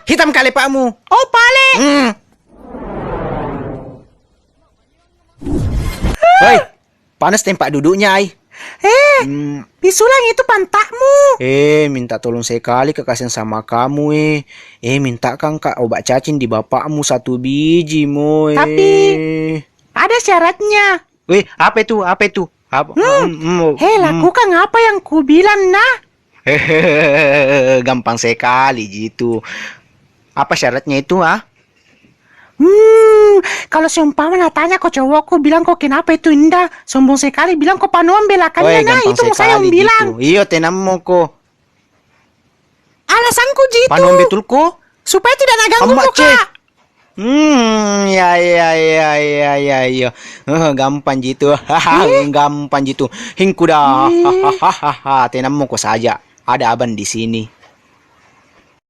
Hitam kali pakmu. Oh, pale. Hei, panas tempat duduknya, ai. Bisulang itu pantakmu. Minta tolong sekali kekasihan sama kamu, minta kan kak obat cacing di bapakmu 1 biji, mo. Tapi ada syaratnya. Apa itu? Apa itu? Apa? Lakukan apa yang ku bilang, nah. Gampang sekali gitu. Apa syaratnya itu, ah? Kalau seumpama tanya kok cowokku bilang kok kenapa itu indah, sombong sekali bilang kok panuan belakannya, nah itu mau saya bilang. Gitu. Iyo tenamo ko. Alasanku gitu. Panuan betul ko? Supaya tidak naganggu muka. Ya. Gampang gitu. Gampang gitu. Hingku dah. Tenamo ko saja. Ada aban di sini.